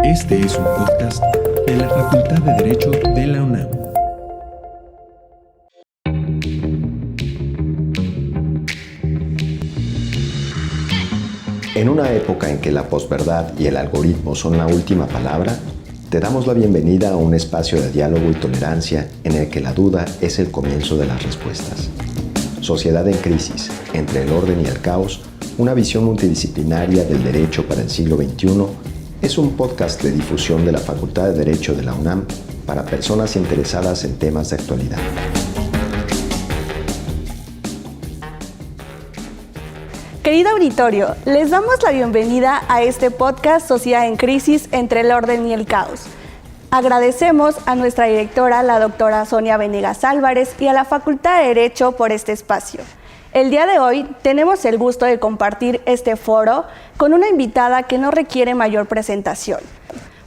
Este es un podcast de la Facultad de Derecho de la UNAM. En una época en que la posverdad y el algoritmo son la última palabra, te damos la bienvenida a un espacio de diálogo y tolerancia en el que la duda es el comienzo de las respuestas. Sociedad en crisis, entre el orden y el caos, una visión multidisciplinaria del derecho para el siglo XXI, es un podcast de difusión de la Facultad de Derecho de la UNAM para personas interesadas en temas de actualidad. Querido auditorio, les damos la bienvenida a este podcast Sociedad en Crisis entre el orden y el caos. Agradecemos a nuestra directora, la doctora Sonia Venegas Álvarez, y a la Facultad de Derecho por este espacio. El día de hoy tenemos el gusto de compartir este foro con una invitada que no requiere mayor presentación,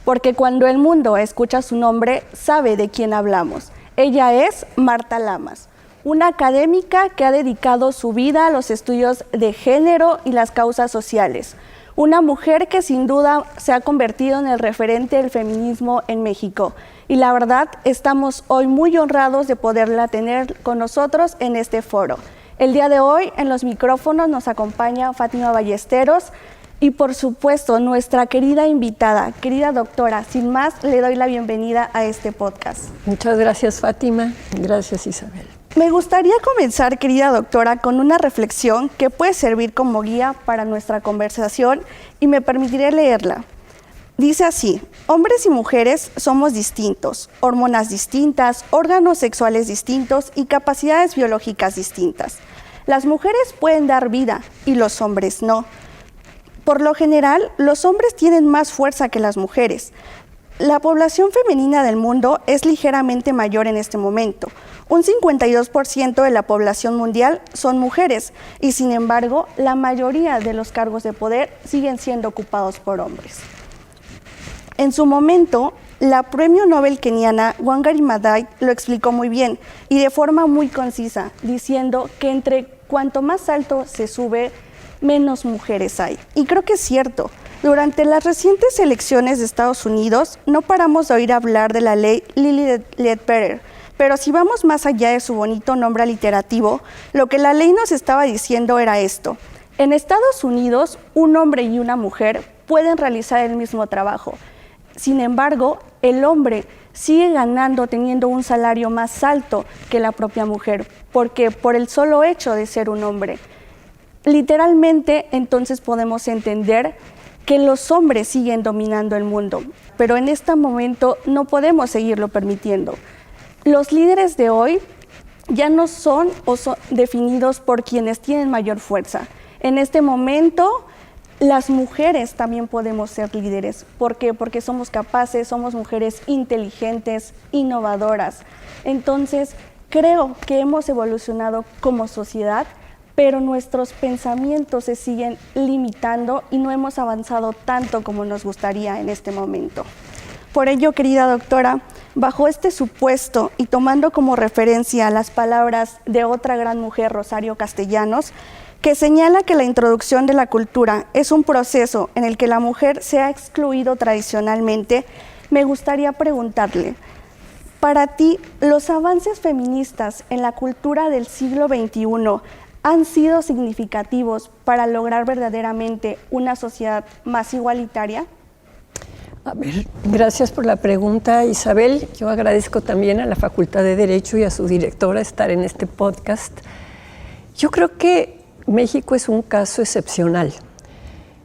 porque cuando el mundo escucha su nombre, sabe de quién hablamos. Ella es Marta Lamas, una académica que ha dedicado su vida a los estudios de género y las causas sociales. Una mujer que sin duda se ha convertido en el referente del feminismo en México. Y la verdad, estamos hoy muy honrados de poderla tener con nosotros en este foro. El día de hoy, en los micrófonos, nos acompaña Fátima Ballesteros y, por supuesto, nuestra querida invitada, querida doctora. Sin más, le doy la bienvenida a este podcast. Muchas gracias, Fátima. Gracias, Isabel. Me gustaría comenzar, querida doctora, con una reflexión que puede servir como guía para nuestra conversación y me permitiré leerla. Dice así: hombres y mujeres somos distintos, hormonas distintas, órganos sexuales distintos y capacidades biológicas distintas. Las mujeres pueden dar vida y los hombres no. Por lo general, los hombres tienen más fuerza que las mujeres. La población femenina del mundo es ligeramente mayor en este momento. Un 52% de la población mundial son mujeres y, sin embargo, la mayoría de los cargos de poder siguen siendo ocupados por hombres. En su momento, la premio Nobel keniana Wangari Maathai lo explicó muy bien y de forma muy concisa, diciendo que entre cuanto más alto se sube, menos mujeres hay. Y creo que es cierto. Durante las recientes elecciones de Estados Unidos, no paramos de oír hablar de la ley Lilly Ledbetter, pero si vamos más allá de su bonito nombre aliterativo, lo que la ley nos estaba diciendo era esto: en Estados Unidos, un hombre y una mujer pueden realizar el mismo trabajo. Sin embargo, el hombre sigue ganando, teniendo un salario más alto que la propia mujer, porque por el solo hecho de ser un hombre. Literalmente, entonces podemos entender que los hombres siguen dominando el mundo, pero en este momento no podemos seguirlo permitiendo. Los líderes de hoy ya no son definidos por quienes tienen mayor fuerza. En este momento, las mujeres también podemos ser líderes. ¿Por qué? Porque somos capaces, somos mujeres inteligentes, innovadoras. Entonces, creo que hemos evolucionado como sociedad, pero nuestros pensamientos se siguen limitando y no hemos avanzado tanto como nos gustaría en este momento. Por ello, querida doctora, bajo este supuesto y tomando como referencia las palabras de otra gran mujer, Rosario Castellanos, que señala que la introducción de la cultura es un proceso en el que la mujer se ha excluido tradicionalmente, me gustaría preguntarle, para ti, ¿los avances feministas en la cultura del siglo XXI han sido significativos para lograr verdaderamente una sociedad más igualitaria? A ver, gracias por la pregunta, Isabel. Yo agradezco también a la Facultad de Derecho y a su directora estar en este podcast. Yo creo que México es un caso excepcional.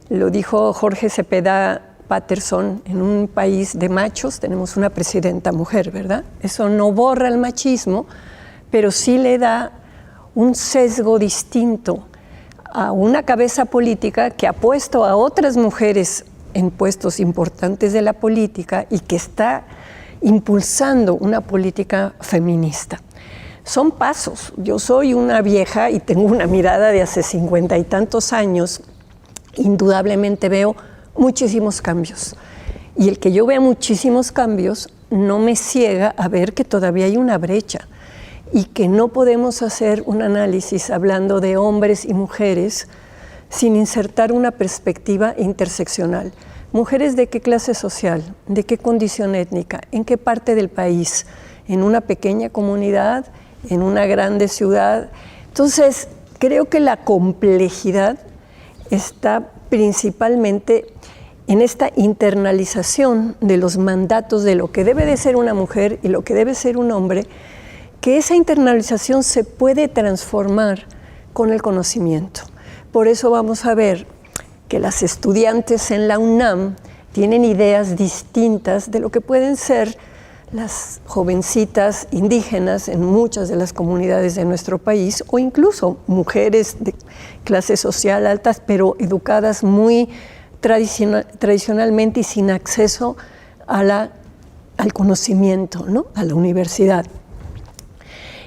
Lo dijo Jorge Cepeda Patterson: en un país de machos tenemos una presidenta mujer, ¿verdad? Eso no borra el machismo, pero sí le da un sesgo distinto a una cabeza política que ha puesto a otras mujeres en puestos importantes de la política y que está impulsando una política feminista. Son pasos. Yo soy una vieja y tengo una mirada de hace 50 y tantos años. Indudablemente veo muchísimos cambios. Y el que yo vea muchísimos cambios no me ciega a ver que todavía hay una brecha y que no podemos hacer un análisis hablando de hombres y mujeres sin insertar una perspectiva interseccional. ¿Mujeres de qué clase social? ¿De qué condición étnica? ¿En qué parte del país? ¿En una pequeña comunidad? ¿En una grande ciudad? Entonces, creo que la complejidad está principalmente en esta internalización de los mandatos de lo que debe de ser una mujer y lo que debe ser un hombre, que esa internalización se puede transformar con el conocimiento. Por eso vamos a ver que las estudiantes en la UNAM tienen ideas distintas de lo que pueden ser las jovencitas indígenas en muchas de las comunidades de nuestro país, o incluso mujeres de clase social alta, pero educadas muy tradicionalmente y sin acceso al conocimiento, ¿no? A la universidad.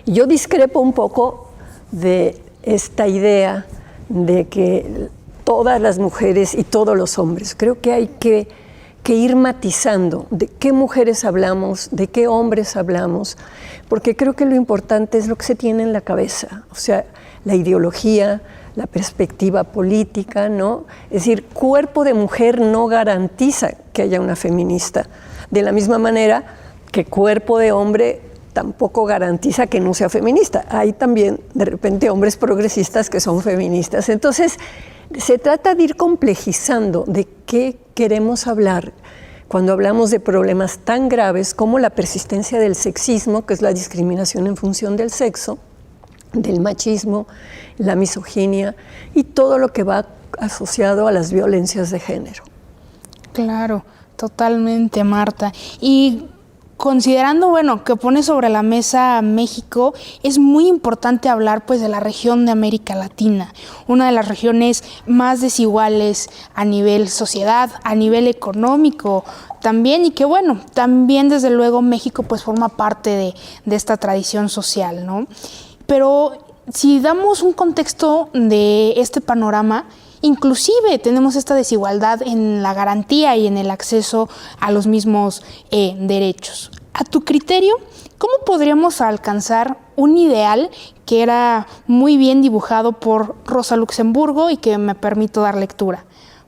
Yo discrepo un poco de esta idea de que todas las mujeres y todos los hombres. Creo que hay que ir matizando de qué mujeres hablamos, de qué hombres hablamos, porque creo que lo importante es lo que se tiene en la cabeza, o sea, la ideología, la perspectiva política, ¿no? Es decir, cuerpo de mujer no garantiza que haya una feminista, de la misma manera que cuerpo de hombre tampoco garantiza que no sea feminista. Hay también, de repente, hombres progresistas que son feministas. Entonces, se trata de ir complejizando de qué queremos hablar cuando hablamos de problemas tan graves como la persistencia del sexismo, que es la discriminación en función del sexo, del machismo, la misoginia y todo lo que va asociado a las violencias de género. Claro, totalmente, Marta. Y considerando, bueno, que pone sobre la mesa México, es muy importante hablar pues de la región de América Latina, una de las regiones más desiguales a nivel sociedad, a nivel económico también, y que bueno, también desde luego México pues forma parte de esta tradición social, ¿no? Pero si damos un contexto de este panorama, inclusive tenemos esta desigualdad en la garantía y en el acceso a los mismos derechos. A tu criterio, ¿cómo podríamos alcanzar un ideal que era muy bien dibujado por Rosa Luxemburgo y que me permito dar lectura?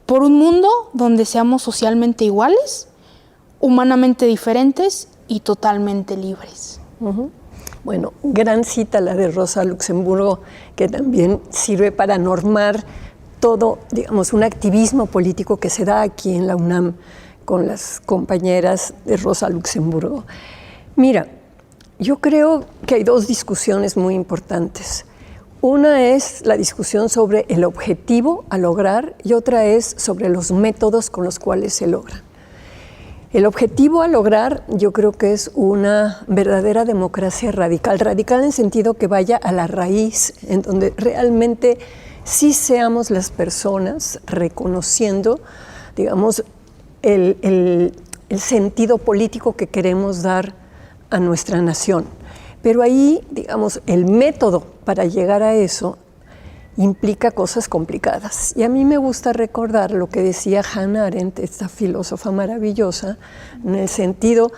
Por un mundo donde seamos socialmente iguales, humanamente diferentes y totalmente libres. Uh-huh. Bueno, gran cita la de Rosa Luxemburgo, que también sirve para normar todo, digamos, un activismo político que se da aquí en la UNAM con las compañeras de Rosa Luxemburgo. Mira, yo creo que hay dos discusiones muy importantes. Una es la discusión sobre el objetivo a lograr y otra es sobre los métodos con los cuales se logra. El objetivo a lograr yo creo que es una verdadera democracia radical, radical en sentido que vaya a la raíz, en donde realmente sí seamos las personas reconociendo, digamos, el sentido político que queremos dar a nuestra nación. Pero ahí, digamos, el método para llegar a eso implica cosas complicadas. Y a mí me gusta recordar lo que decía Hannah Arendt, esta filósofa maravillosa, en el sentido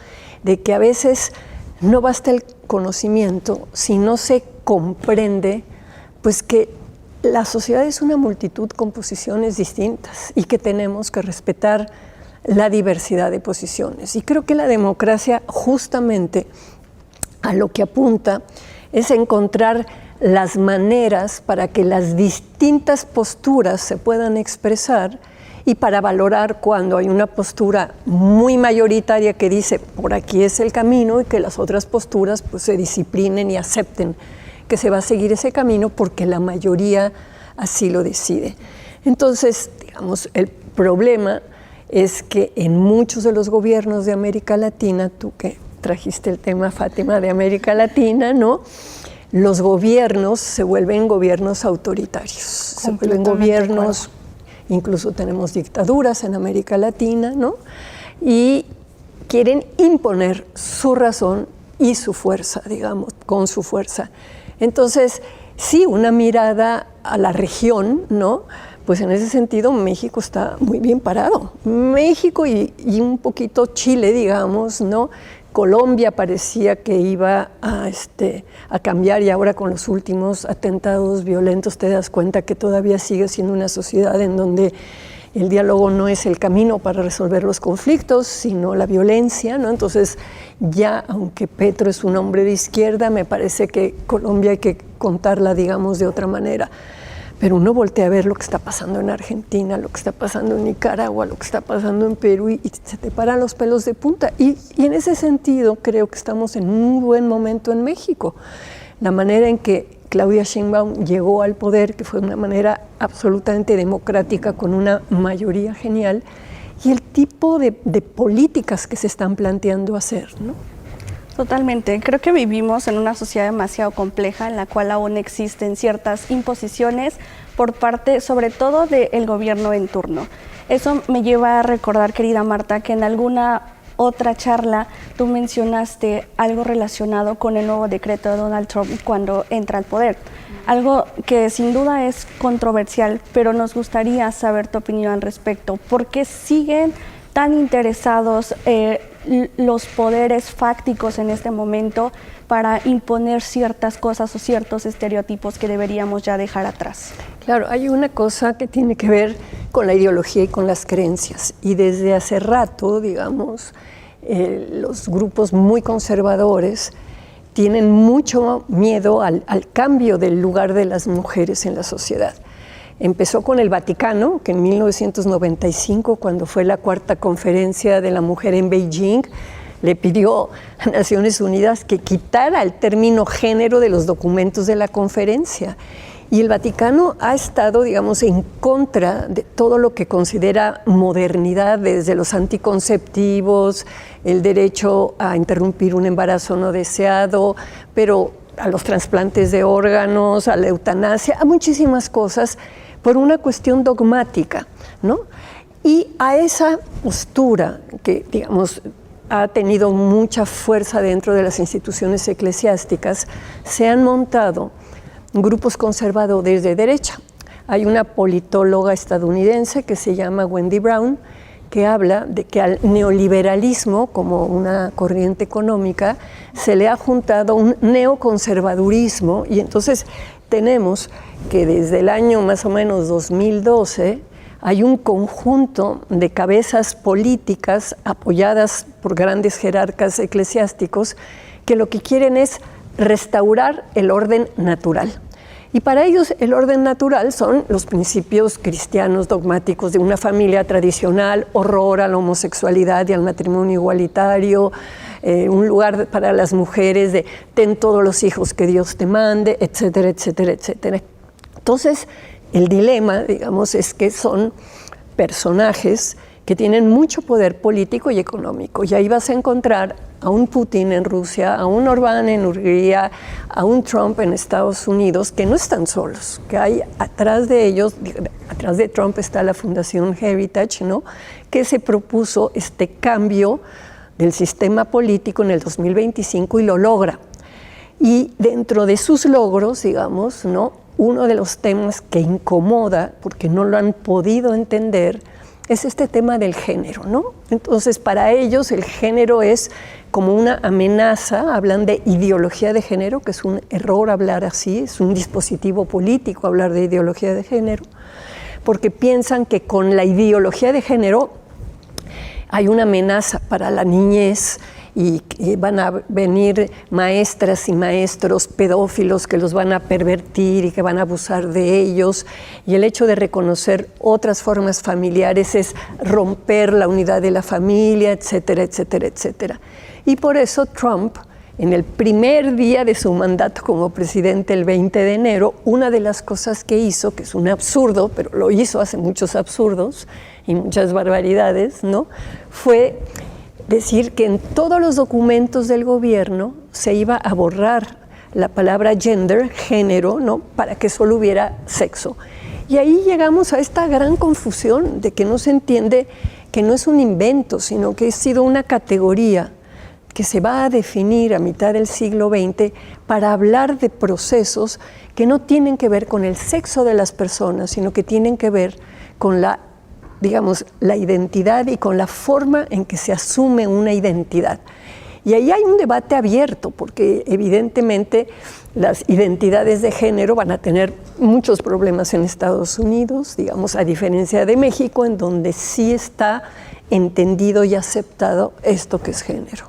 de que a veces no basta el conocimiento si no se comprende, pues que la sociedad es una multitud con posiciones distintas y que tenemos que respetar la diversidad de posiciones. Y creo que la democracia justamente a lo que apunta es encontrar las maneras para que las distintas posturas se puedan expresar y para valorar cuando hay una postura muy mayoritaria que dice por aquí es el camino y que las otras posturas pues se disciplinen y acepten que se va a seguir ese camino porque la mayoría así lo decide. Entonces, digamos, el problema es que en muchos de los gobiernos de América Latina, tú que trajiste el tema, Fátima, de América Latina, ¿no? Los gobiernos se vuelven gobiernos autoritarios, se vuelven gobiernos, incluso tenemos dictaduras en América Latina, ¿no? Y quieren imponer su razón y su fuerza, digamos, con su fuerza. Entonces, sí, una mirada a la región, ¿no? Pues en ese sentido México está muy bien parado. México y un poquito Chile, digamos, ¿no? Colombia parecía que iba a cambiar y ahora con los últimos atentados violentos te das cuenta que todavía sigue siendo una sociedad en donde el diálogo no es el camino para resolver los conflictos, sino la violencia, ¿no? Entonces, ya aunque Petro es un hombre de izquierda, me parece que Colombia hay que contarla, digamos, de otra manera. Pero uno voltea a ver lo que está pasando en Argentina, lo que está pasando en Nicaragua, lo que está pasando en Perú y se te paran los pelos de punta. Y en ese sentido creo que estamos en un buen momento en México. La manera en que Claudia Sheinbaum llegó al poder, que fue de una manera absolutamente democrática, con una mayoría genial, y el tipo de políticas que se están planteando hacer, ¿no? Totalmente. Creo que vivimos en una sociedad demasiado compleja en la cual aún existen ciertas imposiciones por parte, sobre todo, del gobierno en turno. Eso me lleva a recordar, querida Marta, que en alguna otra charla tú mencionaste algo relacionado con el nuevo decreto de Donald Trump cuando entra al poder. Algo que sin duda es controversial, pero nos gustaría saber tu opinión al respecto. ¿Por qué siguen tan interesados los poderes fácticos en este momento para imponer ciertas cosas o ciertos estereotipos que deberíamos ya dejar atrás? Claro, hay una cosa que tiene que ver con la ideología y con las creencias. Y desde hace rato, digamos, los grupos muy conservadores tienen mucho miedo al cambio del lugar de las mujeres en la sociedad. Empezó con el Vaticano, que en 1995, cuando fue la 4ª conferencia de la mujer en Beijing, le pidió a Naciones Unidas que quitara el término género de los documentos de la conferencia. Y el Vaticano ha estado, digamos, en contra de todo lo que considera modernidad, desde los anticonceptivos, el derecho a interrumpir un embarazo no deseado, pero a los trasplantes de órganos, a la eutanasia, a muchísimas cosas, por una cuestión dogmática, ¿no? Y a esa postura que, digamos, ha tenido mucha fuerza dentro de las instituciones eclesiásticas, se han montado grupos conservadores de derecha. Hay una politóloga estadounidense que se llama Wendy Brown, que habla de que al neoliberalismo, como una corriente económica, se le ha juntado un neoconservadurismo, y entonces tenemos que desde el año más o menos 2012 hay un conjunto de cabezas políticas apoyadas por grandes jerarcas eclesiásticos que lo que quieren es restaurar el orden natural. Y para ellos el orden natural son los principios cristianos dogmáticos de una familia tradicional, horror a la homosexualidad y al matrimonio igualitario, un lugar para las mujeres de ten todos los hijos que Dios te mande, etcétera, etcétera, etcétera. Entonces, el dilema, digamos, es que son personajes que tienen mucho poder político y económico. Y ahí vas a encontrar a un Putin en Rusia, a un Orbán en Hungría, a un Trump en Estados Unidos, que no están solos, que hay atrás de ellos, atrás de Trump está la Fundación Heritage, ¿no?, que se propuso este cambio del sistema político en el 2025 y lo logra. Y dentro de sus logros, digamos, ¿no?, uno de los temas que incomoda, porque no lo han podido entender, es este tema del género, ¿no? Entonces, para ellos el género es como una amenaza, hablan de ideología de género, que es un error hablar así, es un dispositivo político hablar de ideología de género, porque piensan que con la ideología de género hay una amenaza para la niñez y que van a venir maestras y maestros pedófilos que los van a pervertir y que van a abusar de ellos, y el hecho de reconocer otras formas familiares es romper la unidad de la familia, etcétera, etcétera, etcétera. Y por eso Trump, en el primer día de su mandato como presidente, el 20 de enero, una de las cosas que hizo, que es un absurdo, pero lo hizo, hace muchos absurdos y muchas barbaridades, ¿no?, fue decir que en todos los documentos del gobierno se iba a borrar la palabra gender, género, ¿no?, para que solo hubiera sexo. Y ahí llegamos a esta gran confusión de que no se entiende que no es un invento, sino que ha sido una categoría que se va a definir a mitad del siglo XX para hablar de procesos que no tienen que ver con el sexo de las personas, sino que tienen que ver con la, digamos, la identidad y con la forma en que se asume una identidad. Y ahí hay un debate abierto, porque evidentemente las identidades de género van a tener muchos problemas en Estados Unidos, digamos, a diferencia de México, en donde sí está entendido y aceptado esto que es género.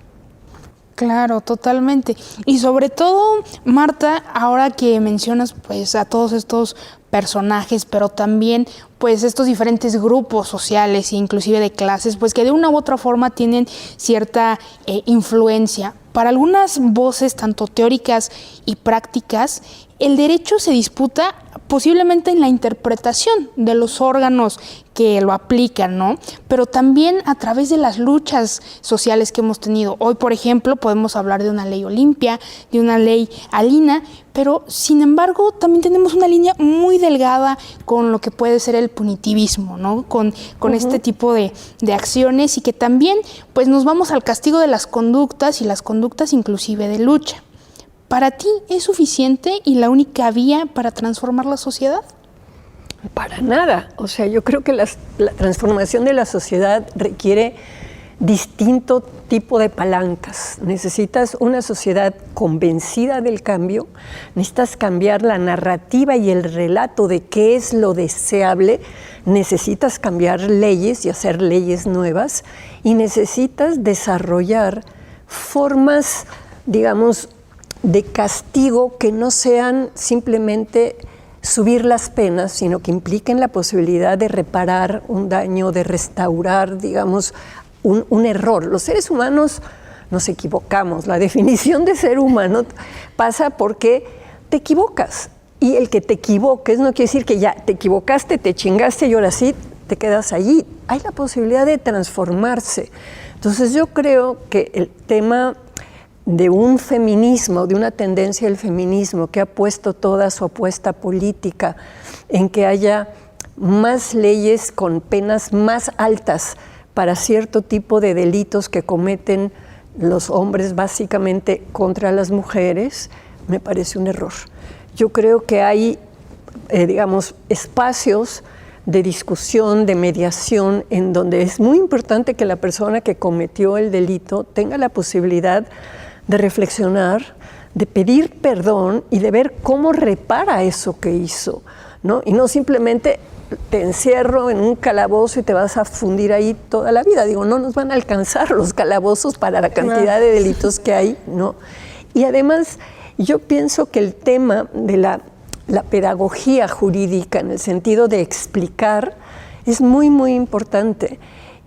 Claro, totalmente. Y sobre todo, Marta, ahora que mencionas pues a todos estos personajes, pero también pues estos diferentes grupos sociales e inclusive de clases, pues que de una u otra forma tienen cierta influencia. Para algunas voces, tanto teóricas y prácticas, el derecho se disputa posiblemente en la interpretación de los órganos que lo aplican, ¿no? Pero también a través de las luchas sociales que hemos tenido. Hoy, por ejemplo, podemos hablar de una ley Olimpia, de una ley Alina, pero sin embargo también tenemos una línea muy delgada con lo que puede ser el punitivismo, ¿no? Con este tipo de acciones, y que también pues nos vamos al castigo de las conductas, y las conductas inclusive de lucha. ¿Para ti es suficiente y la única vía para transformar la sociedad? Para nada. O sea, yo creo que la transformación de la sociedad requiere distinto tipo de palancas. Necesitas una sociedad convencida del cambio, necesitas cambiar la narrativa y el relato de qué es lo deseable, necesitas cambiar leyes y hacer leyes nuevas, y necesitas desarrollar formas, digamos, de castigo que no sean simplemente subir las penas, sino que impliquen la posibilidad de reparar un daño, de restaurar, digamos, un error. Los seres humanos nos equivocamos. La definición de ser humano pasa porque te equivocas. Y el que te equivoques no quiere decir que ya te equivocaste, te chingaste y ahora sí te quedas allí. Hay la posibilidad de transformarse. Entonces yo creo que el tema de un feminismo, de una tendencia del feminismo que ha puesto toda su apuesta política en que haya más leyes con penas más altas para cierto tipo de delitos que cometen los hombres básicamente contra las mujeres, me parece un error. Yo creo que hay, digamos, espacios de discusión, de mediación, en donde es muy importante que la persona que cometió el delito tenga la posibilidad de reflexionar, de pedir perdón y de ver cómo repara eso que hizo, ¿no? Y no simplemente te encierro en un calabozo y te vas a fundir ahí toda la vida. Digo, no nos van a alcanzar los calabozos para la cantidad de delitos que hay, ¿no? Y además, yo pienso que el tema de la pedagogía jurídica, en el sentido de explicar, es muy, muy importante.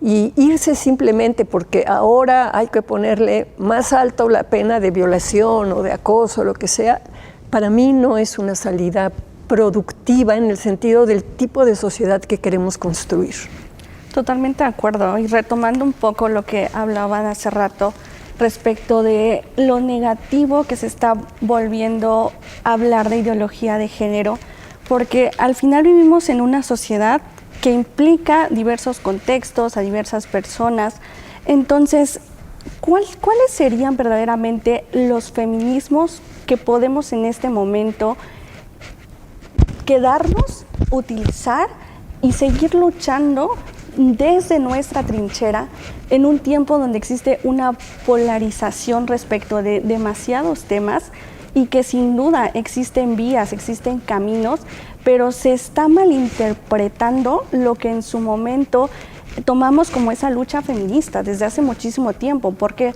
Y irse simplemente porque ahora hay que ponerle más alto la pena de violación o de acoso, lo que sea, para mí no es una salida productiva en el sentido del tipo de sociedad que queremos construir. Totalmente de acuerdo. Y retomando un poco lo que hablaban hace rato respecto de lo negativo que se está volviendo a hablar de ideología de género, porque al final vivimos en una sociedad que implica diversos contextos, a diversas personas. Entonces, ¿cuáles serían verdaderamente los feminismos que podemos en este momento quedarnos, utilizar y seguir luchando desde nuestra trinchera en un tiempo donde existe una polarización respecto de demasiados temas y que sin duda existen vías, existen caminos, pero se está malinterpretando lo que en su momento tomamos como esa lucha feminista desde hace muchísimo tiempo? Porque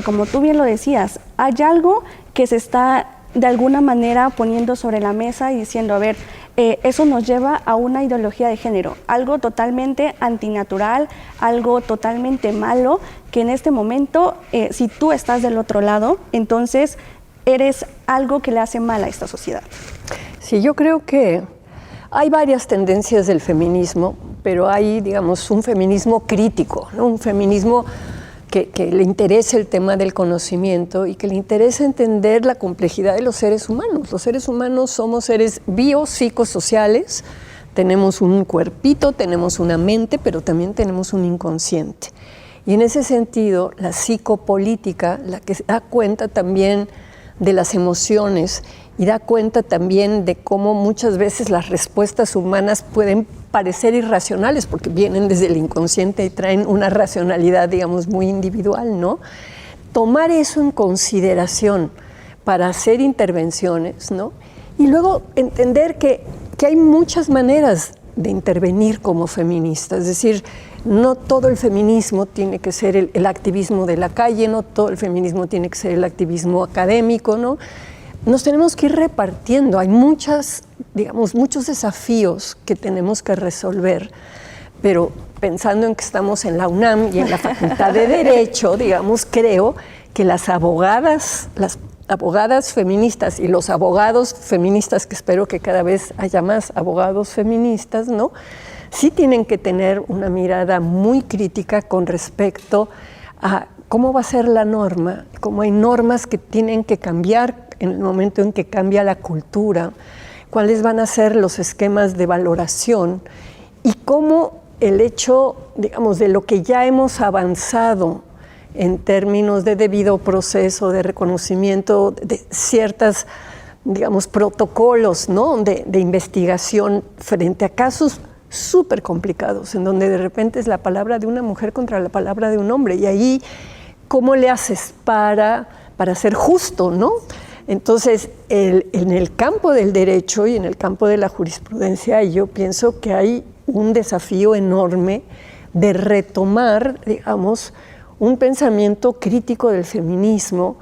como tú bien lo decías, hay algo que se está de alguna manera poniendo sobre la mesa y diciendo, a ver, eso nos lleva a una ideología de género, algo totalmente antinatural, algo totalmente malo, que en este momento, si tú estás del otro lado, entonces eres algo que le hace mal a esta sociedad. Sí, yo creo que hay varias tendencias del feminismo, pero hay, digamos, un feminismo crítico, ¿no? Un feminismo que le interesa el tema del conocimiento y que le interesa entender la complejidad de los seres humanos. Los seres humanos somos seres biopsicosociales, tenemos un cuerpito, tenemos una mente, pero también tenemos un inconsciente. Y en ese sentido, la psicopolítica, la que da cuenta también de las emociones y da cuenta también de cómo muchas veces las respuestas humanas pueden parecer irracionales porque vienen desde el inconsciente y traen una racionalidad, digamos, muy individual, ¿no? Tomar eso en consideración para hacer intervenciones, ¿no? Y luego entender que hay muchas maneras de intervenir como feminista, es decir, no todo el feminismo tiene que ser el activismo de la calle, no todo el feminismo tiene que ser el activismo académico, ¿no? Nos tenemos que ir repartiendo, hay muchos desafíos que tenemos que resolver, pero pensando en que estamos en la UNAM y en la Facultad de Derecho, digamos, creo que las abogadas feministas y los abogados feministas, que espero que cada vez haya más abogados feministas, ¿no? Sí tienen que tener una mirada muy crítica con respecto a cómo va a ser la norma, cómo hay normas que tienen que cambiar en el momento en que cambia la cultura, cuáles van a ser los esquemas de valoración y cómo el hecho, digamos, de lo que ya hemos avanzado en términos de debido proceso, de reconocimiento de ciertas, digamos, protocolos, ¿no? de investigación frente a casos súper complicados, en donde de repente es la palabra de una mujer contra la palabra de un hombre, y ahí, ¿cómo le haces para ser justo, ¿no? Entonces, en el campo del derecho y en el campo de la jurisprudencia, yo pienso que hay un desafío enorme de retomar, digamos, un pensamiento crítico del feminismo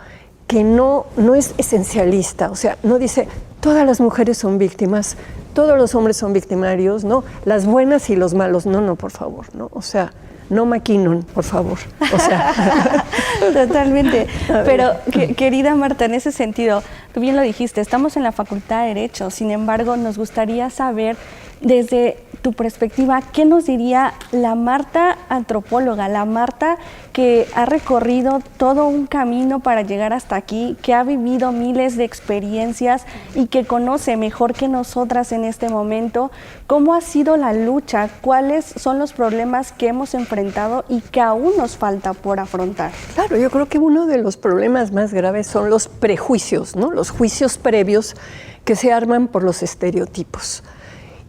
que no es esencialista, o sea, no dice todas las mujeres son víctimas, todos los hombres son victimarios, ¿no? Las buenas y los malos, no, por favor, ¿no? O sea, no McKinnon, por favor. O sea. Totalmente. Pero, querida Marta, en ese sentido, tú bien lo dijiste, estamos en la Facultad de Derecho, sin embargo, nos gustaría saber, desde tu perspectiva, ¿qué nos diría la Marta antropóloga, la Marta que ha recorrido todo un camino para llegar hasta aquí, que ha vivido miles de experiencias y que conoce mejor que nosotras en este momento cómo ha sido la lucha, cuáles son los problemas que hemos enfrentado y que aún nos falta por afrontar? Claro, yo creo que uno de los problemas más graves son los prejuicios, ¿no? Los juicios previos que se arman por los estereotipos.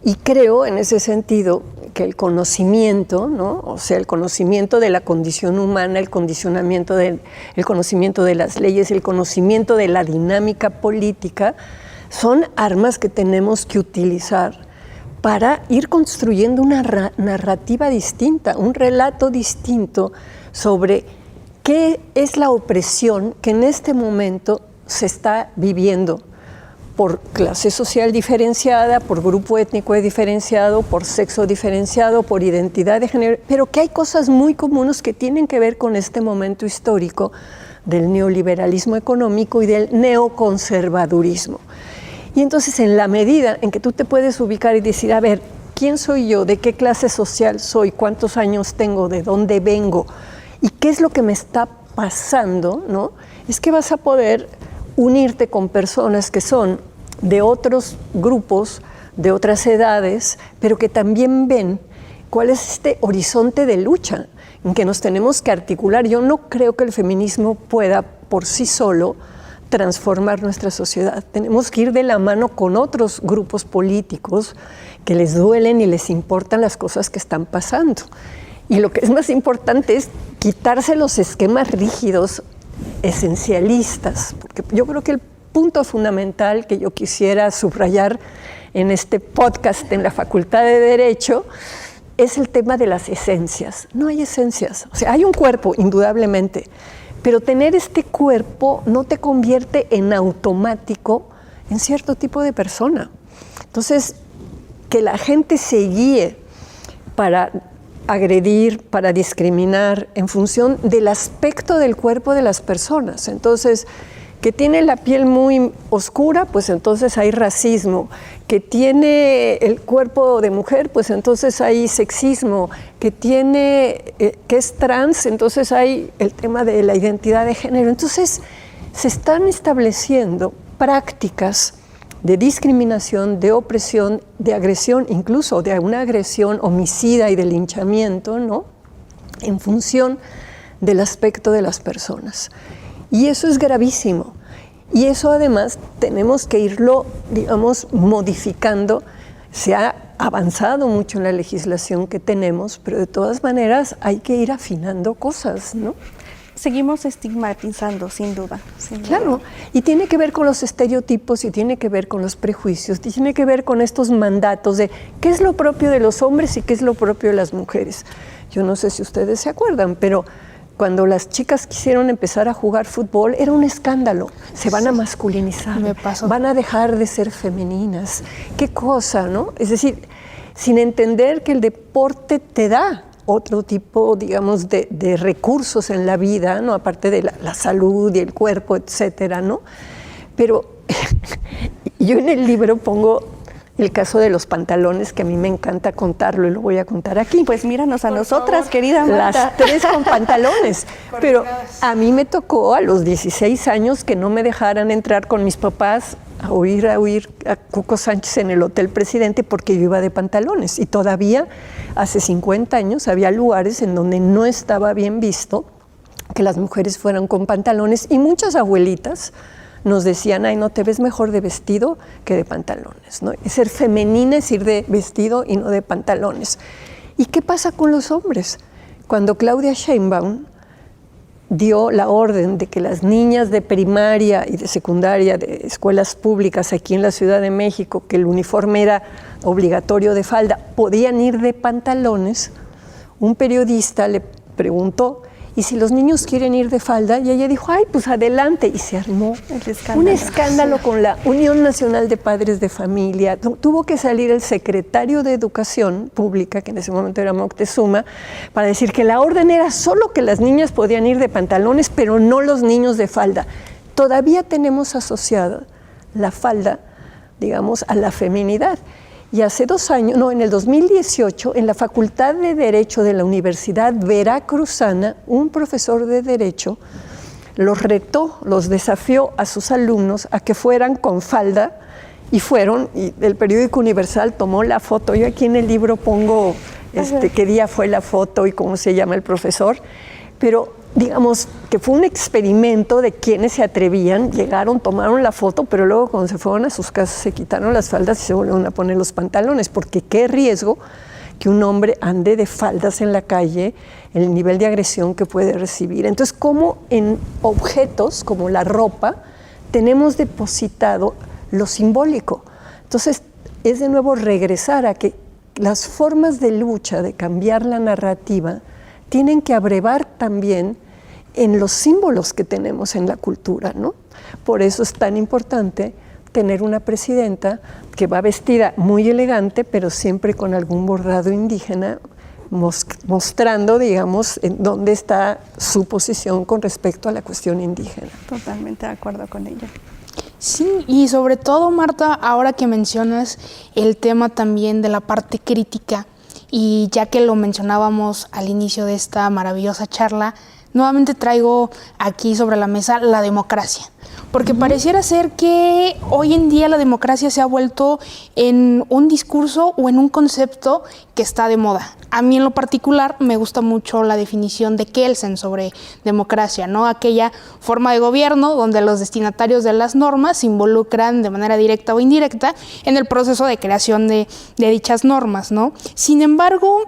Y creo en ese sentido que el conocimiento, ¿no? O sea, el conocimiento de la condición humana, el conocimiento de las leyes, el conocimiento de la dinámica política, son armas que tenemos que utilizar para ir construyendo una narrativa distinta, un relato distinto sobre qué es la opresión que en este momento se está viviendo por clase social diferenciada, por grupo étnico diferenciado, por sexo diferenciado, por identidad de género, pero que hay cosas muy comunes que tienen que ver con este momento histórico del neoliberalismo económico y del neoconservadurismo. Y entonces, en la medida en que tú te puedes ubicar y decir, a ver, ¿quién soy yo? ¿De qué clase social soy? ¿Cuántos años tengo? ¿De dónde vengo? ¿Y qué es lo que me está pasando? ¿No? Es que vas a poder unirte con personas que son de otros grupos, de otras edades, pero que también ven cuál es este horizonte de lucha en que nos tenemos que articular. Yo no creo que el feminismo pueda por sí solo transformar nuestra sociedad. Tenemos que ir de la mano con otros grupos políticos que les duelen y les importan las cosas que están pasando. Y lo que es más importante es quitarse los esquemas rígidos esencialistas, porque yo creo que el punto fundamental que yo quisiera subrayar en este podcast en la Facultad de Derecho es el tema de las esencias. No hay esencias, o sea, hay un cuerpo, indudablemente, pero tener este cuerpo no te convierte en automático en cierto tipo de persona. Entonces, que la gente se guíe para agredir, para discriminar en función del aspecto del cuerpo de las personas. Entonces, que tiene la piel muy oscura, pues entonces hay racismo. Que tiene el cuerpo de mujer, pues entonces hay sexismo. Que es trans, entonces hay el tema de la identidad de género. Entonces, se están estableciendo prácticas de discriminación, de opresión, de agresión, incluso de una agresión homicida y de linchamiento, ¿no? En función del aspecto de las personas. Y eso es gravísimo. Y eso además tenemos que irlo, digamos, modificando. Se ha avanzado mucho en la legislación que tenemos, pero de todas maneras hay que ir afinando cosas, ¿no? seguimos estigmatizando, sin duda. Sin duda. Claro, y tiene que ver con los estereotipos y tiene que ver con los prejuicios, y tiene que ver con estos mandatos de qué es lo propio de los hombres y qué es lo propio de las mujeres. Yo no sé si ustedes se acuerdan, pero cuando las chicas quisieron empezar a jugar fútbol era un escándalo. Se van a masculinizar, van a dejar de ser femeninas. Qué cosa, ¿no? Es decir, sin entender que el deporte te da otro tipo, digamos, de recursos en la vida, ¿no? Aparte de la salud y el cuerpo, etcétera, ¿no? Pero yo en el libro pongo el caso de los pantalones, que a mí me encanta contarlo y lo voy a contar aquí. Pues míranos a nosotras, querida Marta. Las tres con pantalones. Pero a mí me tocó a los 16 años que no me dejaran entrar con mis papás a oír a Cuco Sánchez en el Hotel Presidente porque yo iba de pantalones. Y todavía hace 50 años había lugares en donde no estaba bien visto que las mujeres fueran con pantalones, y muchas abuelitas nos decían, ay, no, te ves mejor de vestido que de pantalones, ¿no? Y ser femenina es ir de vestido y no de pantalones. ¿Y qué pasa con los hombres? Cuando Claudia Sheinbaum dio la orden de que las niñas de primaria y de secundaria de escuelas públicas aquí en la Ciudad de México, que el uniforme era obligatorio de falda, podían ir de pantalones, un periodista le preguntó, ¿y si los niños quieren ir de falda? Y ella dijo, ay, pues adelante. Y se armó un escándalo con la Unión Nacional de Padres de Familia. Tuvo que salir el secretario de Educación Pública, que en ese momento era Moctezuma, para decir que la orden era solo que las niñas podían ir de pantalones, pero no los niños de falda. Todavía tenemos asociada la falda, digamos, a la feminidad. Y hace 2 años, no, en el 2018, en la Facultad de Derecho de la Universidad Veracruzana, un profesor de Derecho los retó, los desafió a sus alumnos a que fueran con falda, y fueron, y el periódico Universal tomó la foto. Yo aquí en el libro pongo qué día fue la foto y cómo se llama el profesor, pero digamos que fue un experimento de quienes se atrevían, llegaron, tomaron la foto, pero luego cuando se fueron a sus casas se quitaron las faldas y se volvieron a poner los pantalones, porque qué riesgo que un hombre ande de faldas en la calle, el nivel de agresión que puede recibir. Entonces, como en objetos como la ropa tenemos depositado lo simbólico. Entonces, es de nuevo regresar a que las formas de lucha, de cambiar la narrativa, tienen que abrevar también en los símbolos que tenemos en la cultura, ¿no? Por eso es tan importante tener una presidenta que va vestida muy elegante, pero siempre con algún bordado indígena, mostrando, digamos, en dónde está su posición con respecto a la cuestión indígena. Totalmente de acuerdo con ella. Sí, y sobre todo, Marta, ahora que mencionas el tema también de la parte crítica, y ya que lo mencionábamos al inicio de esta maravillosa charla, nuevamente traigo aquí sobre la mesa la democracia. Porque pareciera ser que hoy en día la democracia se ha vuelto en un discurso o en un concepto que está de moda. A mí en lo particular me gusta mucho la definición de Kelsen sobre democracia, ¿no? Aquella forma de gobierno donde los destinatarios de las normas se involucran de manera directa o indirecta en el proceso de creación de dichas normas, ¿no? Sin embargo,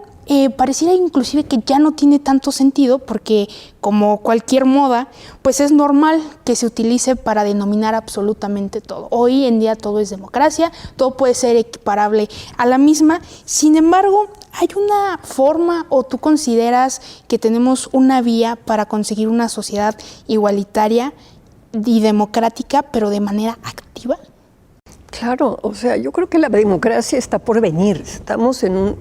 pareciera inclusive que ya no tiene tanto sentido, porque como cualquier moda, pues es normal que se utilice para denominar absolutamente todo. Hoy en día todo es democracia, todo puede ser equiparable a la misma. Sin embargo, ¿hay una forma o tú consideras que tenemos una vía para conseguir una sociedad igualitaria y democrática, pero de manera activa? Claro, o sea, yo creo que la democracia está por venir.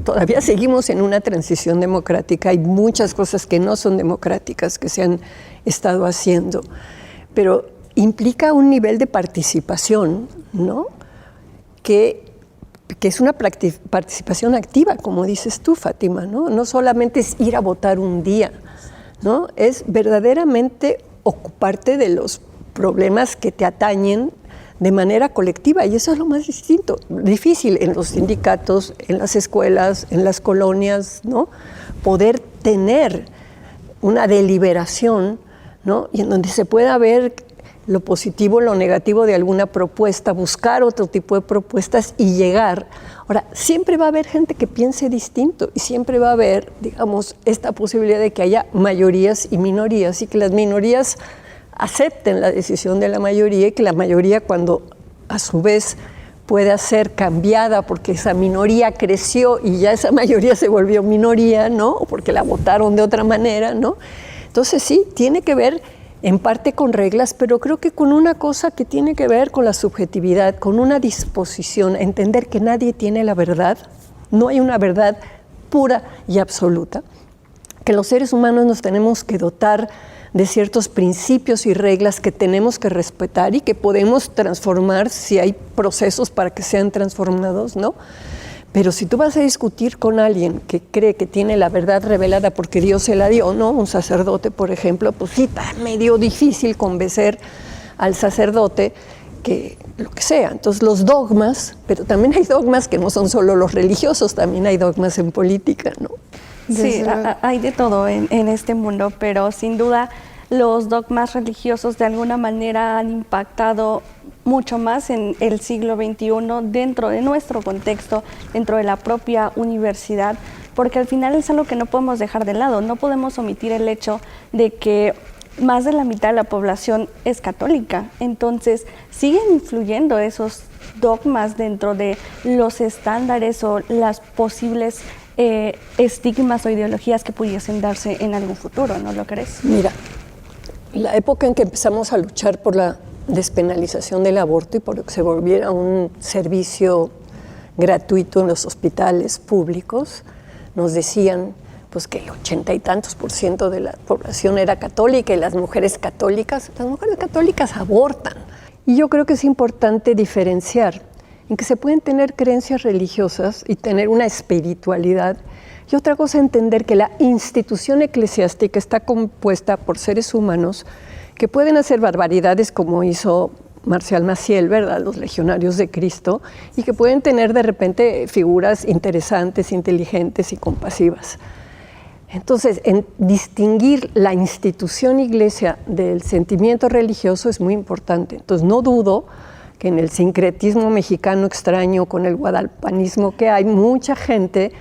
Todavía seguimos en una transición democrática. Hay muchas cosas que no son democráticas que se han estado haciendo, pero implica un nivel de participación, ¿no? Que es una participación activa, como dices tú, Fátima, ¿no? No solamente es ir a votar un día, ¿no? Es verdaderamente ocuparte de los problemas que te atañen de manera colectiva, y eso es lo más difícil en los sindicatos, en las escuelas, en las colonias, ¿no? Poder tener una deliberación, ¿no? Y en donde se pueda ver lo positivo, lo negativo de alguna propuesta, buscar otro tipo de propuestas y llegar. Ahora, siempre va a haber gente que piense distinto y siempre va a haber, digamos, esta posibilidad de que haya mayorías y minorías y que las minorías acepten la decisión de la mayoría y que la mayoría, cuando a su vez pueda ser cambiada porque esa minoría creció y ya esa mayoría se volvió minoría, ¿no? O porque la votaron de otra manera, ¿no? Entonces sí, tiene que ver en parte con reglas, pero creo que con una cosa que tiene que ver con la subjetividad, con una disposición a entender que nadie tiene la verdad, no hay una verdad pura y absoluta, que los seres humanos nos tenemos que dotar de ciertos principios y reglas que tenemos que respetar y que podemos transformar si hay procesos para que sean transformados, ¿no? Pero si tú vas a discutir con alguien que cree que tiene la verdad revelada porque Dios se la dio, ¿no? Un sacerdote, por ejemplo, pues sí, está medio difícil convencer al sacerdote que lo que sea. Entonces los dogmas, pero también hay dogmas que no son solo los religiosos, también hay dogmas en política, ¿no? Sí, hay de todo en este mundo, pero sin duda los dogmas religiosos de alguna manera han impactado mucho más en el siglo XXI dentro de nuestro contexto, dentro de la propia universidad, porque al final es algo que no podemos dejar de lado, no podemos omitir el hecho de que más de la mitad de la población es católica, entonces siguen influyendo esos dogmas dentro de los estándares o las posibles estigmas o ideologías que pudiesen darse en algún futuro, ¿no lo crees? Mira, la época en que empezamos a luchar por la despenalización del aborto y por que se volviera un servicio gratuito en los hospitales públicos, nos decían pues que el 80 y tantos % de la población era católica y las mujeres católicas abortan. Y yo creo que es importante diferenciar en que se pueden tener creencias religiosas y tener una espiritualidad, y otra cosa entender que la institución eclesiástica está compuesta por seres humanos que pueden hacer barbaridades como hizo Marcial Maciel, ¿verdad? Los legionarios de Cristo, y que pueden tener de repente figuras interesantes, inteligentes y compasivas. Entonces, en distinguir la institución iglesia del sentimiento religioso es muy importante. Entonces, no dudo que en el sincretismo mexicano extraño con el guadalupanismo que hay, mucha gente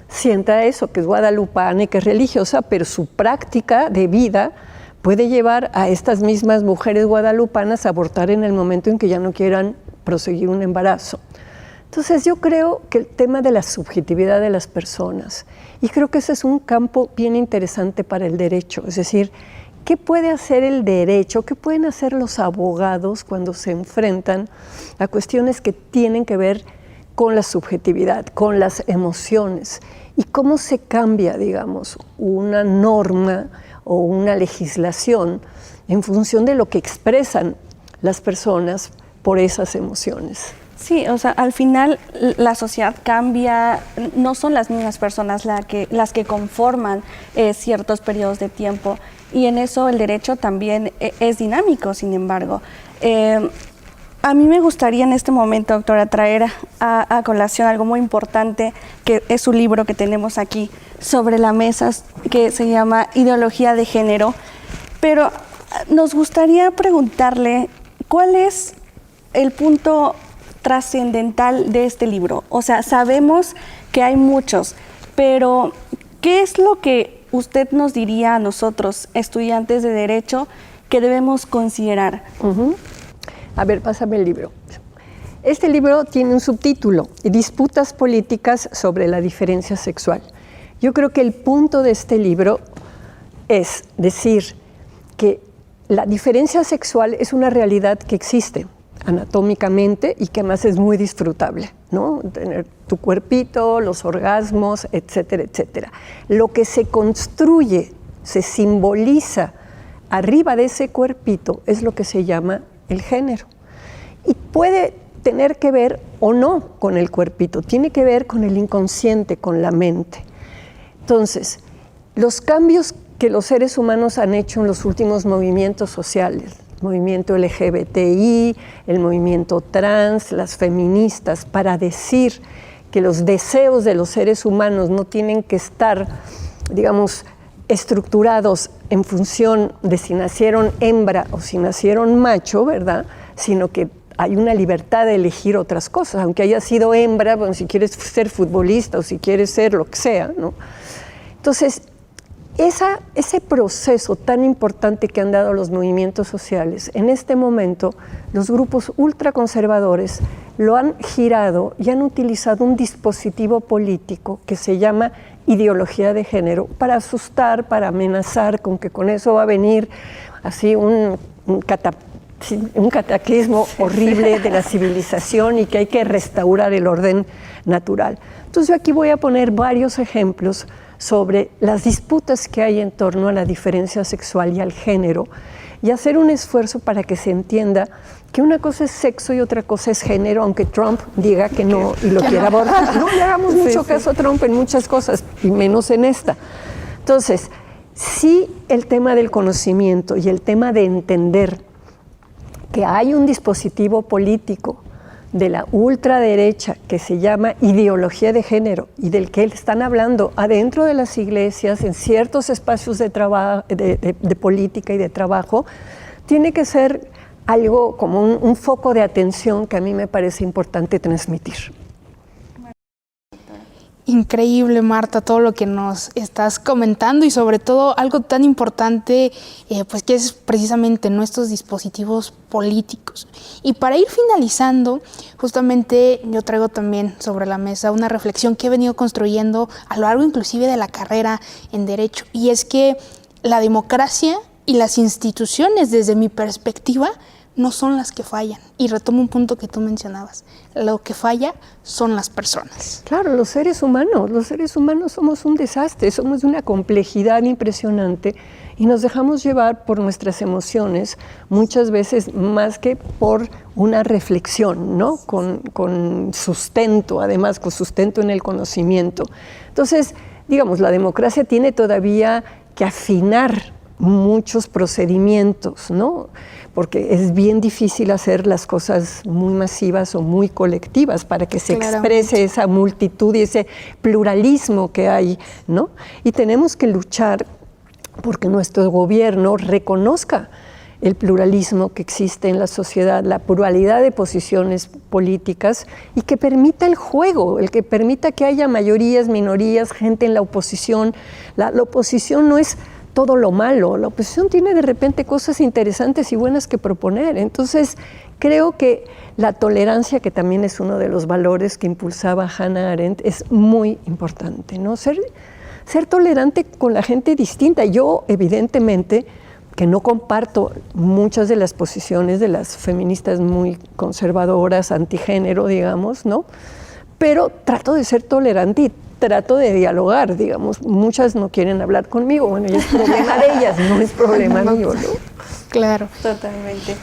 sienta eso, que es guadalupana y que es religiosa, pero su práctica de vida puede llevar a estas mismas mujeres guadalupanas a abortar en el momento en que ya no quieran proseguir un embarazo. Entonces yo creo que el tema de la subjetividad de las personas, y creo que ese es un campo bien interesante para el derecho, es decir, ¿qué puede hacer el derecho? ¿Qué pueden hacer los abogados cuando se enfrentan a cuestiones que tienen que ver con la subjetividad, con las emociones? ¿Y cómo se cambia, digamos, una norma o una legislación en función de lo que expresan las personas por esas emociones? Sí, o sea, al final la sociedad cambia, no son las mismas personas las que conforman ciertos periodos de tiempo, y en eso el derecho también es dinámico, sin embargo. A mí me gustaría en este momento, doctora, traer a colación algo muy importante, que es su libro que tenemos aquí sobre la mesa, que se llama Ideología de Género, pero nos gustaría preguntarle cuál es el punto trascendental de este libro. O sea, sabemos que hay muchos, pero ¿qué es lo que usted nos diría a nosotros, estudiantes de Derecho, que debemos considerar? A ver, pásame el libro. Este libro tiene un subtítulo, Disputas políticas sobre la diferencia sexual. Yo creo que el punto de este libro es decir que la diferencia sexual es una realidad que existe anatómicamente y que además es muy disfrutable, ¿no? Tener tu cuerpito, los orgasmos, etcétera, etcétera. Lo que se construye, se simboliza arriba de ese cuerpito es lo que se llama el género. Y puede tener que ver o no con el cuerpito, tiene que ver con el inconsciente, con la mente. Entonces, los cambios que los seres humanos han hecho en los últimos movimientos sociales, el movimiento LGBTI, el movimiento trans, las feministas, para decir que los deseos de los seres humanos no tienen que estar, digamos, estructurados en función de si nacieron hembra o si nacieron macho, ¿verdad? Sino que hay una libertad de elegir otras cosas, aunque haya sido hembra, bueno, si quieres ser futbolista o si quieres ser lo que sea, ¿no? Entonces, ese proceso tan importante que han dado los movimientos sociales, en este momento los grupos ultraconservadores lo han girado y han utilizado un dispositivo político que se llama ideología de género para asustar, para amenazar con que con eso va a venir así un cataclismo horrible de la civilización y que hay que restaurar el orden natural. Entonces yo aquí voy a poner varios ejemplos sobre las disputas que hay en torno a la diferencia sexual y al género y hacer un esfuerzo para que se entienda que una cosa es sexo y otra cosa es género, aunque Trump diga que no y lo quiera borrar. No le hagamos mucho caso a Trump en muchas cosas y menos en esta. Entonces, sí, el tema del conocimiento y el tema de entender que hay un dispositivo político de la ultraderecha que se llama ideología de género y del que están hablando adentro de las iglesias, en ciertos espacios de política y de trabajo, tiene que ser algo como un foco de atención que a mí me parece importante transmitir. Increíble, Marta, todo lo que nos estás comentando y sobre todo algo tan importante, pues que es precisamente nuestros dispositivos políticos. Y para ir finalizando, justamente yo traigo también sobre la mesa una reflexión que he venido construyendo a lo largo inclusive de la carrera en Derecho, y es que la democracia y las instituciones, desde mi perspectiva, no son las que fallan. Y retomo un punto que tú mencionabas. Lo que falla son las personas. Claro, los seres humanos somos un desastre, somos de una complejidad impresionante y nos dejamos llevar por nuestras emociones, muchas veces más que por una reflexión, ¿no? Con sustento, además con sustento en el conocimiento. Entonces, digamos, la democracia tiene todavía que afinar muchos procedimientos, ¿no? Porque es bien difícil hacer las cosas muy masivas o muy colectivas para que se exprese esa multitud y ese pluralismo que hay, ¿no? Y tenemos que luchar porque nuestro gobierno reconozca el pluralismo que existe en la sociedad, la pluralidad de posiciones políticas y que permita el juego, el que permita que haya mayorías, minorías, gente en la oposición. La oposición no es todo lo malo, la oposición tiene de repente cosas interesantes y buenas que proponer. Entonces, creo que la tolerancia, que también es uno de los valores que impulsaba Hannah Arendt, es muy importante, ¿no? Ser tolerante con la gente distinta. Yo, evidentemente, que no comparto muchas de las posiciones de las feministas muy conservadoras, antigénero, digamos, ¿no? Pero trato de ser tolerante y trato de dialogar, digamos. Muchas no quieren hablar conmigo, bueno, y es problema de ellas, no es problema mío, ¿no? Claro. Totalmente.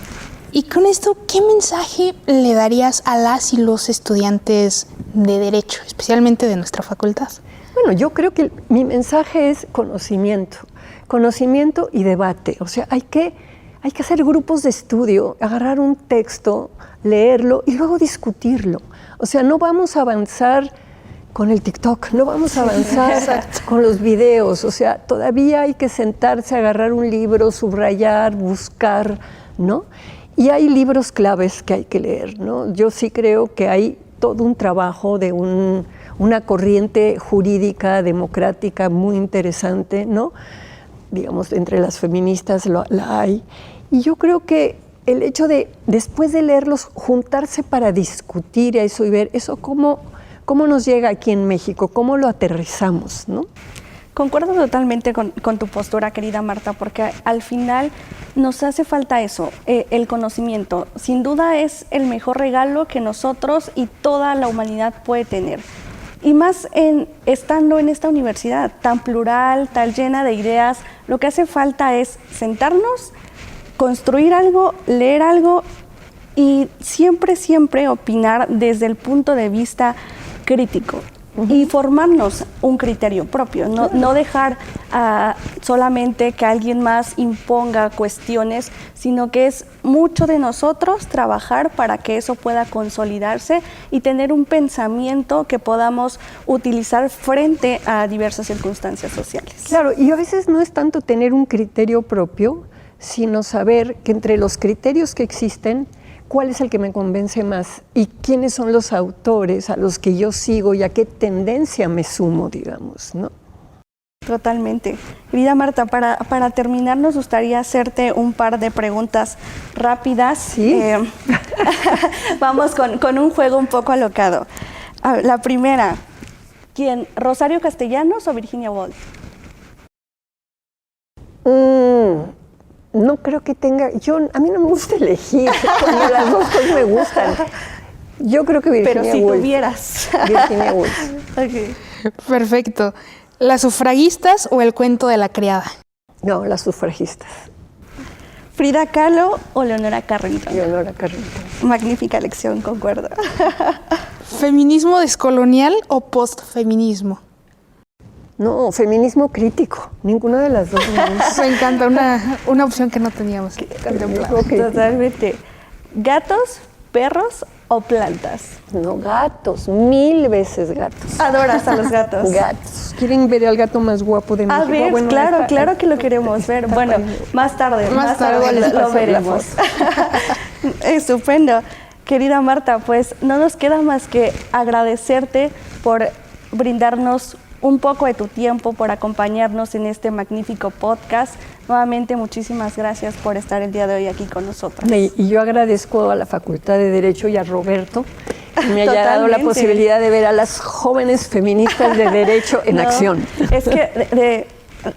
Y con esto, ¿qué mensaje le darías a las y los estudiantes de Derecho, especialmente de nuestra facultad? Bueno, yo creo que mi mensaje es conocimiento y debate. O sea, hay que hacer grupos de estudio, agarrar un texto, leerlo y luego discutirlo. O sea, no vamos a avanzar con el TikTok, no vamos a avanzar con los videos. O sea, todavía hay que sentarse, agarrar un libro, subrayar, buscar, ¿no? Y hay libros claves que hay que leer, ¿no? Yo sí creo que hay todo un trabajo de una corriente jurídica, democrática muy interesante, ¿no? Digamos, entre las feministas la hay. Y yo creo que el hecho de, después de leerlos, juntarse para discutir eso y ver eso cómo nos llega aquí en México, cómo lo aterrizamos, ¿no? Concuerdo totalmente con tu postura, querida Marta, porque al final nos hace falta eso, el conocimiento. Sin duda es el mejor regalo que nosotros y toda la humanidad puede tener. Y más estando en esta universidad tan plural, tan llena de ideas, lo que hace falta es sentarnos, construir algo, leer algo y siempre opinar desde el punto de vista crítico. y formarnos un criterio propio, no dejar solamente que alguien más imponga cuestiones, sino que es mucho de nosotros trabajar para que eso pueda consolidarse y tener un pensamiento que podamos utilizar frente a diversas circunstancias sociales. Claro, y a veces no es tanto tener un criterio propio, sino saber que entre los criterios que existen, cuál es el que me convence más y quiénes son los autores a los que yo sigo y a qué tendencia me sumo, digamos, ¿no? Totalmente. Querida Marta, para terminar nos gustaría hacerte un par de preguntas rápidas. ¿Sí? Vamos con un juego un poco alocado. La primera, ¿quién? ¿Rosario Castellanos o Virginia Woolf? No creo que tenga, a mí no me gusta elegir, cuando las dos cosas me gustan. Yo creo que Virginia Woolf. Pero si tuvieras. Virginia Woolf. Okay. Perfecto. ¿Las sufragistas o el cuento de la criada? No, las sufragistas. ¿Frida Kahlo o Leonora Carrington? Leonora Carrington. Magnífica elección, concuerdo. ¿Feminismo descolonial o postfeminismo? No, feminismo crítico. Ninguna de las dos me gusta. Me encanta, una opción que no teníamos. Totalmente. ¿Gatos, perros o plantas? No, gatos, 1000 veces gatos. Adoras a los gatos. Gatos. ¿Quieren ver al gato más guapo de México? A ver, Bueno, claro que lo queremos ver. Bueno, más tarde les lo paso veremos. Estupendo. Querida Marta, pues no nos queda más que agradecerte por brindarnos un poco de tu tiempo, por acompañarnos en este magnífico podcast. Nuevamente, muchísimas gracias por estar el día de hoy aquí con nosotros. Y yo agradezco a la Facultad de Derecho y a Roberto que me haya dado la posibilidad de ver a las jóvenes feministas de Derecho en acción. Es que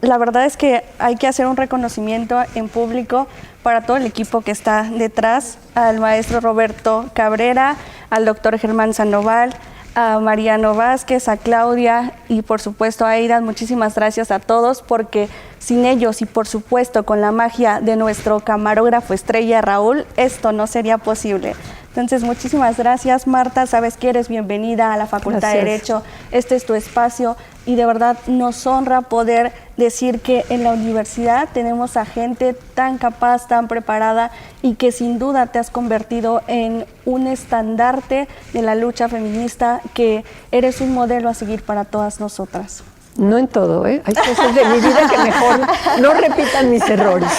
la verdad es que hay que hacer un reconocimiento en público para todo el equipo que está detrás, al maestro Roberto Cabrera, al doctor Germán Sandoval, a Mariano Vázquez, a Claudia y por supuesto a Aidan. Muchísimas gracias a todos, porque sin ellos y por supuesto con la magia de nuestro camarógrafo estrella Raúl, esto no sería posible. Entonces, muchísimas gracias, Marta. Sabes que eres bienvenida a la Facultad de Derecho. Este es tu espacio y de verdad nos honra poder decir que en la universidad tenemos a gente tan capaz, tan preparada y que sin duda te has convertido en un estandarte de la lucha feminista, que eres un modelo a seguir para todas nosotras. No en todo, ¿eh? Hay cosas de mi vida que mejor no repitan mis errores.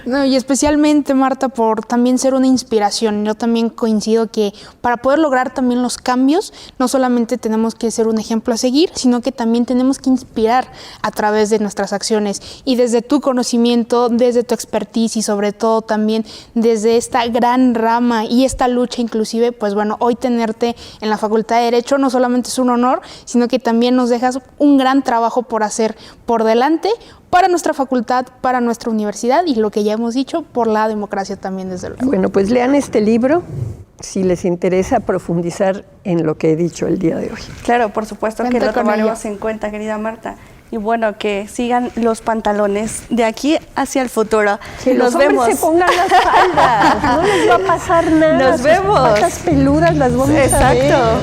No, y especialmente, Marta, por también ser una inspiración. Yo también coincido que para poder lograr también los cambios, no solamente tenemos que ser un ejemplo a seguir, sino que también tenemos que inspirar a través de nuestras acciones. Y desde tu conocimiento, desde tu expertise y sobre todo también desde esta gran rama y esta lucha inclusive, pues bueno, hoy tenerte en la Facultad de Derecho no solamente es un honor, sino que también nos dejas un gran trabajo por hacer por delante, para nuestra facultad, para nuestra universidad y lo que ya hemos dicho, por la democracia también, desde luego. Bueno, pues lean este libro si les interesa profundizar en lo que he dicho el día de hoy. Claro, por supuesto que lo tomaremos en cuenta, querida Marta. Y bueno, que sigan los pantalones de aquí hacia el futuro. Que los vemos. Se pongan las faldas, no les va a pasar nada. Nos vemos. Patas peludas las vamos a ver. Exacto.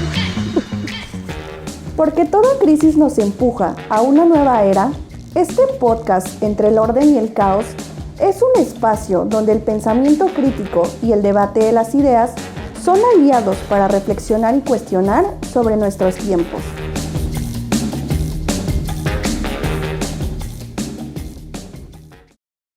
Porque toda crisis nos empuja a una nueva era, este podcast Entre el Orden y el Caos es un espacio donde el pensamiento crítico y el debate de las ideas son aliados para reflexionar y cuestionar sobre nuestros tiempos.